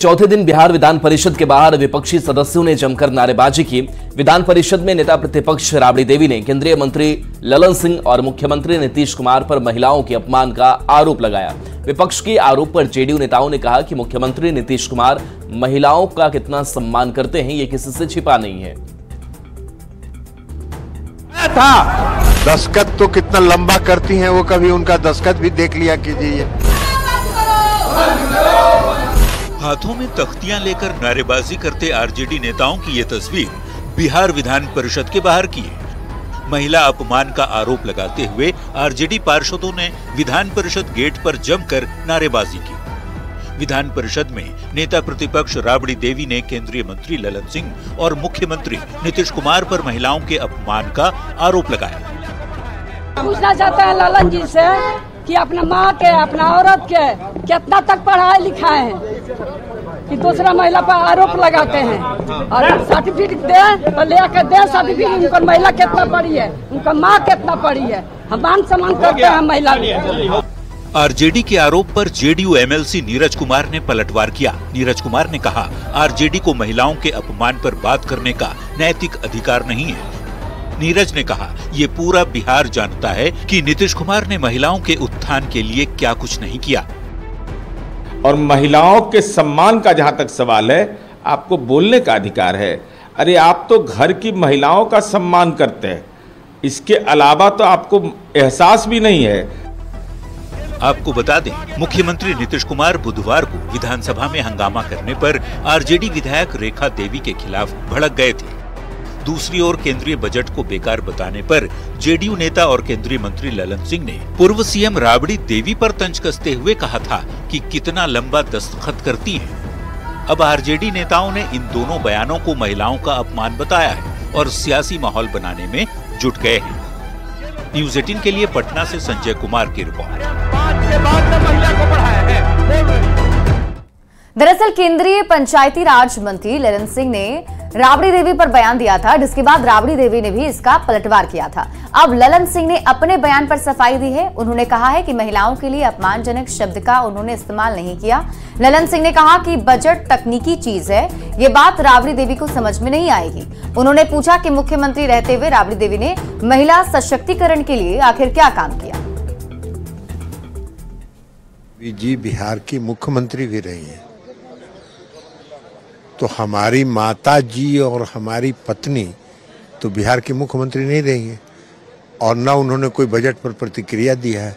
चौथे दिन बिहार विधान परिषद के बाहर विपक्षी सदस्यों ने जमकर नारेबाजी की। विधान परिषद में नेता प्रतिपक्ष राबड़ी देवी ने केंद्रीय मंत्री ललन सिंह और मुख्यमंत्री नीतीश कुमार पर महिलाओं के अपमान का आरोप लगाया। विपक्ष के आरोप पर जेडीयू नेताओं ने कहा कि मुख्यमंत्री नीतीश कुमार महिलाओं का कितना सम्मान करते हैं, ये किसी से छिपा नहीं है। दस्तखत तो कितना लंबा करती हैं वो, कभी उनका दस्तखत भी देख लिया कीजिए। हाथों में तख्तियां लेकर नारेबाजी करते आरजेडी नेताओं की ये तस्वीर बिहार विधान परिषद के बाहर की है। महिला अपमान का आरोप लगाते हुए आरजेडी पार्षदों ने विधान परिषद गेट पर जमकर नारेबाजी की। विधान परिषद में नेता प्रतिपक्ष राबड़ी देवी ने केंद्रीय मंत्री ललन सिंह और मुख्यमंत्री नीतीश कुमार पर महिलाओं के अपमान का आरोप लगाया। पूछना चाहते हैं ललन जी से कि अपना माँ के, अपना औरत के कितना तक पढ़ाई लिखाए हैं कि दूसरा महिला पर आरोप लगाते हैं, और सर्टिफिकेट दे तो ले आकर दे सर्टिफिकेट। उनका महिला कितना पढ़ी है, उनका माँ कितना पढ़ी है, हम मान सम्मान करते हैं महिला। आरजेडी के आरोप पर जेडीयू एमएलसी नीरज कुमार ने पलटवार किया। नीरज कुमार ने कहा, आरजेडी को महिलाओं के अपमान पर बात करने का नैतिक अधिकार नहीं है। नीरज ने कहा, ये पूरा बिहार जानता है कि नीतीश कुमार ने महिलाओं के उत्थान के लिए क्या कुछ नहीं किया। और महिलाओं के सम्मान का जहां तक सवाल है, आपको बोलने का अधिकार है। अरे आप तो घर की महिलाओं का सम्मान करते हैं, इसके अलावा तो आपको एहसास भी नहीं है। आपको बता दें, मुख्यमंत्री नीतीश कुमार बुधवार को विधानसभा में हंगामा करने पर आरजेडी विधायक रेखा देवी के खिलाफ भड़क गए थे। दूसरी ओर केंद्रीय बजट को बेकार बताने पर जेडीयू नेता और केंद्रीय मंत्री ललन सिंह ने पूर्व सीएम राबड़ी देवी पर तंज कसते हुए कहा था कि कितना लंबा दस्तखत करती हैं। अब आरजेडी नेताओं ने इन दोनों बयानों को महिलाओं का अपमान बताया है और सियासी माहौल बनाने में जुट गए हैं। न्यूज़ 18 के लिए पटना से संजय कुमार की रिपोर्ट। दरअसल केंद्रीय पंचायती राज मंत्री ललन सिंह ने राबड़ी देवी पर बयान दिया था, जिसके बाद राबड़ी देवी ने भी इसका पलटवार किया था। अब ललन सिंह ने अपने बयान पर सफाई दी है। उन्होंने कहा है कि महिलाओं के लिए अपमानजनक शब्द का उन्होंने इस्तेमाल नहीं किया। ललन सिंह ने कहा कि बजट तकनीकी चीज है, ये बात राबड़ी देवी को समझ में नहीं आएगी। उन्होंने पूछा कि मुख्यमंत्री रहते हुए राबड़ी देवी ने महिला सशक्तिकरण के लिए आखिर क्या काम किया। जी बिहार की मुख्यमंत्री भी रही है, तो हमारी माता जी और हमारी पत्नी तो बिहार की मुख्यमंत्री नहीं रही है, और न उन्होंने कोई बजट पर प्रतिक्रिया दी है।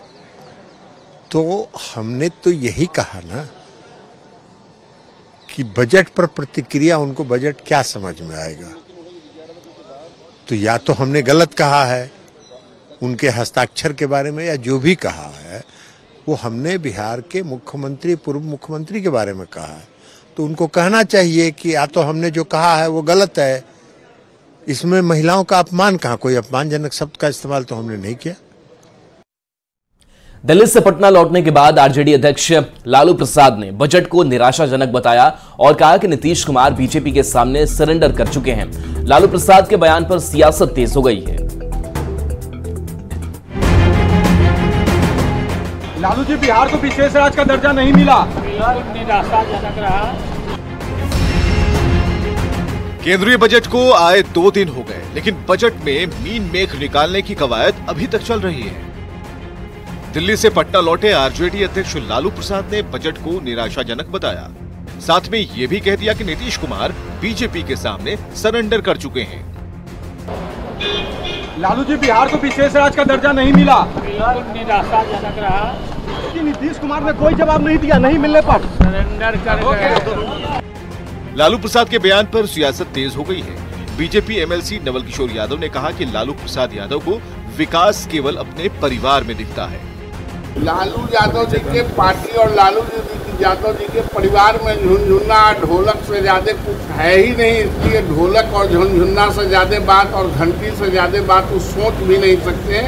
तो हमने तो यही कहा ना कि बजट पर प्रतिक्रिया, उनको बजट क्या समझ में आएगा। तो या तो हमने गलत कहा है उनके हस्ताक्षर के बारे में, या जो भी कहा है वो हमने बिहार के मुख्यमंत्री, पूर्व मुख्यमंत्री के बारे में कहा है। तो उनको कहना चाहिए कि या तो हमने जो कहा है वो गलत है, इसमें महिलाओं का अपमान कहाँ, कोई अपमानजनक शब्द का इस्तेमाल तो हमने नहीं किया। दिल्ली से पटना लौटने के बाद आरजेडी अध्यक्ष लालू प्रसाद ने बजट को निराशाजनक बताया और कहा कि नीतीश कुमार बीजेपी के सामने सरेंडर कर चुके हैं। लालू प्रसाद के बयान पर सियासत तेज हो गई है। लालू जी, बिहार को विशेष राज्य का दर्जा नहीं मिला, निराशाजनक रहा। केंद्रीय बजट को आए 2 दिन हो गए, लेकिन बजट में मीन मेख निकालने की कवायद अभी तक चल रही है। दिल्ली से पटना लौटे आरजेडी अध्यक्ष लालू प्रसाद ने बजट को निराशाजनक बताया। साथ में ये भी कह दिया कि नीतीश कुमार बीजेपी के सामने सरेंडर कर चुके हैं। लालू जी, बिहार को विशेष राज्य का दर्जा नहीं मिला, निराशाजनक रहा। नीतीश कुमार ने कोई जवाब नहीं दिया, नहीं मिलने पर सरेंडर कर गए। लालू प्रसाद के बयान पर सियासत तेज हो गई है। बीजेपी एमएलसी नवल किशोर यादव ने कहा कि लालू प्रसाद यादव को विकास केवल अपने परिवार में दिखता है। लालू यादव जी के पार्टी और लालू यादव जी के परिवार में झुनझुना ढोलक से ज्यादा कुछ है ही नहीं, इसलिए ढोलक और झुनझुना से ज्यादा बात और घंटी से ज्यादा बात वो सोच भी नहीं सकते।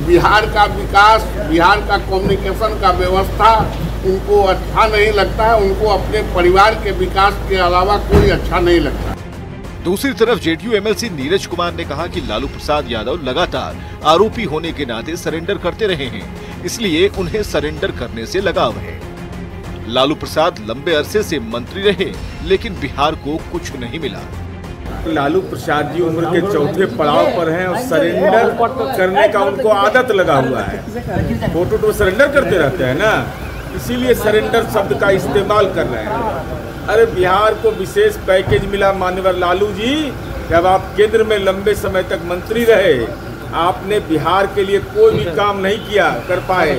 बिहार का विकास, बिहार का कम्युनिकेशन का व्यवस्था उनको अच्छा नहीं लगता है। उनको अपने परिवार के विकास के अलावा कोई अच्छा नहीं लगता। दूसरी तरफ जेडीयू एमएलसी नीरज कुमार ने कहा कि लालू प्रसाद यादव लगातार आरोपी होने के नाते सरेंडर करते रहे हैं, इसलिए उन्हें सरेंडर करने से लगाव है। लालू प्रसाद लंबे अरसे से मंत्री रहे, लेकिन बिहार को कुछ नहीं मिला। लालू प्रसाद जी उम्र के चौथे पड़ाव पर हैं और सरेंडर करने का उनको आदत लगा हुआ है। वोट तो सरेंडर करते रहते हैं ना, इसीलिए सरेंडर शब्द का इस्तेमाल कर रहे हैं। अरे बिहार को विशेष पैकेज मिला माननीय लालू जी, जब आप केंद्र में लंबे समय तक मंत्री रहे, आपने बिहार के लिए कोई भी काम नहीं किया कर पाए।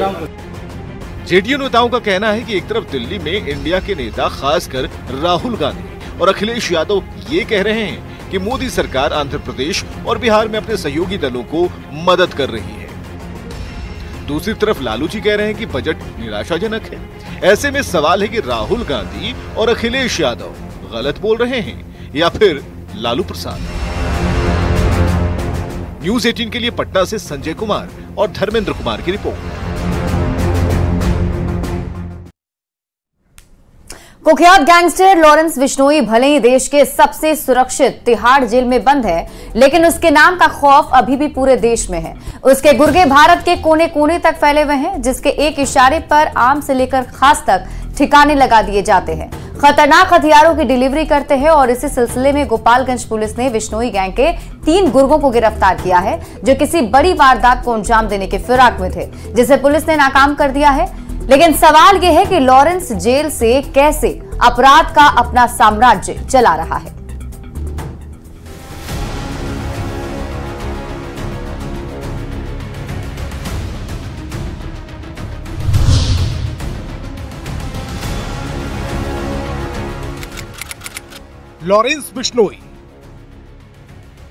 जेडीयू नेताओं का कहना है कि एक तरफ दिल्ली में इंडिया के नेता खासकर राहुल गांधी और अखिलेश यादव ये कह रहे हैं कि मोदी सरकार आंध्र प्रदेश और बिहार में अपने सहयोगी दलों को मदद कर रही है। दूसरी तरफ लालू जी कह रहे हैं कि बजट निराशाजनक है। ऐसे में सवाल है कि राहुल गांधी और अखिलेश यादव गलत बोल रहे हैं या फिर लालू प्रसाद। न्यूज़ 18 के लिए पटना से संजय कुमार और धर्मेंद्र कुमार की रिपोर्ट। कुख्यात गैंगस्टर लॉरेंस बिश्नोई भले ही देश के सबसे सुरक्षित तिहाड़ जेल में बंद है, लेकिन उसके नाम का खौफ अभी भी पूरे देश में है। उसके गुर्गे भारत के कोने कोने तक फैले हुए हैं, जिसके एक इशारे पर आम से लेकर खास तक ठिकाने लगा दिए जाते हैं। खतरनाक हथियारों की डिलीवरी करते हैं और इसी सिलसिले में गोपालगंज पुलिस ने बिश्नोई गैंग के 3 गुर्गों को गिरफ्तार किया है, जो किसी बड़ी वारदात को अंजाम देने के फिराक में थे, जिसे पुलिस ने नाकाम कर दिया है। लेकिन सवाल यह है कि लॉरेंस जेल से कैसे अपराध का अपना साम्राज्य चला रहा है। लॉरेंस बिश्नोई,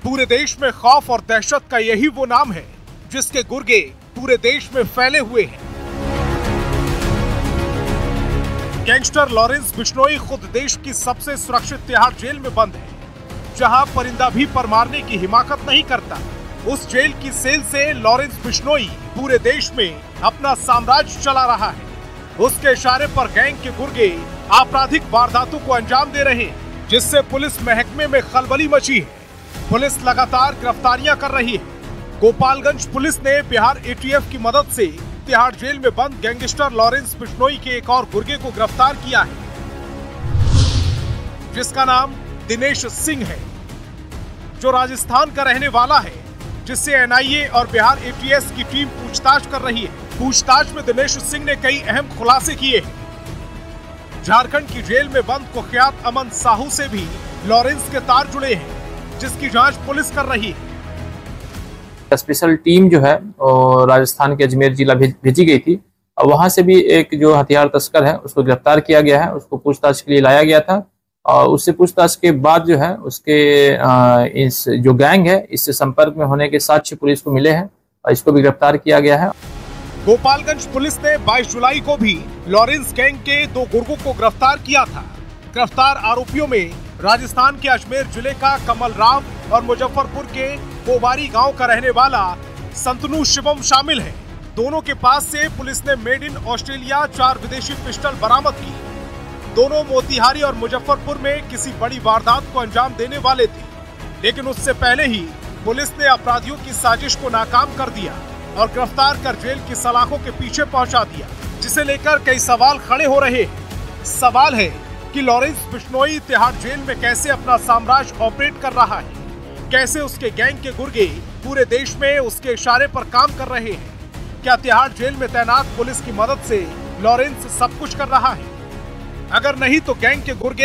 पूरे देश में खौफ और दहशत का यही वो नाम है जिसके गुर्गे पूरे देश में फैले हुए हैं। गैंगस्टर लॉरेंस बिश्नोई खुद देश की सबसे सुरक्षित तिहाड़ जेल में बंद है, जहां परिंदा भी पर मारने की हिमाकत नहीं करता। उस जेल की सेल से लॉरेंस बिश्नोई पूरे देश में अपना साम्राज्य चला रहा है। उसके इशारे पर गैंग के गुर्गे आपराधिक वारदातों को अंजाम दे रहे हैं, जिससे पुलिस महकमे में खलबली मची है। पुलिस लगातार गिरफ्तारियां कर रही है। गोपालगंज पुलिस ने बिहार एटीएफ की मदद से तिहाड़ जेल में बंद गैंगस्टर लॉरेंस बिश्नोई के एक और गुर्गे को गिरफ्तार किया है, जिसका नाम दिनेश सिंह है, जो राजस्थान का रहने वाला है, जिससे एनआईए और बिहार एटीएस की टीम पूछताछ कर रही है। पूछताछ में दिनेश सिंह ने कई अहम खुलासे किए हैं। झारखंड की जेल में बंद कुख्यात अमन साहू से भी लॉरेंस के तार जुड़े हैं, जिसकी जांच पुलिस कर रही है। स्पेशल टीम जो है राजस्थान के अजमेर जिला भेजी गई थी, और वहां से भी एक जो हथियार तस्कर है उसको गिरफ्तार किया गया है। उसको पूछताछ के लिए लाया गया था, और उससे पूछताछ के बाद जो है उसके इस जो गैंग है इससे संपर्क में होने के साक्ष्य पुलिस को मिले हैं, और इसको भी गिरफ्तार किया गया है। गोपालगंज पुलिस ने 22 जुलाई को भी लॉरेंस गैंग के 2 गुर्गों को गिरफ्तार किया था। गिरफ्तार आरोपियों में राजस्थान के अजमेर जिले का कमल राम और मुजफ्फरपुर के कोबारी गांव का रहने वाला संतनु शिवम शामिल है। दोनों के पास से पुलिस ने मेड इन ऑस्ट्रेलिया 4 विदेशी पिस्टल बरामद की। दोनों मोतिहारी और मुजफ्फरपुर में किसी बड़ी वारदात को अंजाम देने वाले थे, लेकिन उससे पहले ही पुलिस ने अपराधियों की साजिश को नाकाम कर दिया और गिरफ्तार कर जेल की सलाखों के पीछे पहुंचा दिया, जिसे लेकर कई सवाल खड़े हो रहे हैं। सवाल है कि लॉरेंस बिश्नोई तिहाड़ जेल में कैसे अपना साम्राज्य ऑपरेट कर रहा है, कैसे उसके गैंग के गुर्गे पूरे देश में उसके इशारे पर काम कर रहे हैं। क्या तिहाड़ जेल में तैनात पुलिस की मदद से लॉरेंस सब कुछ कर रहा है? अगर नहीं तो गैंग के गुर्गे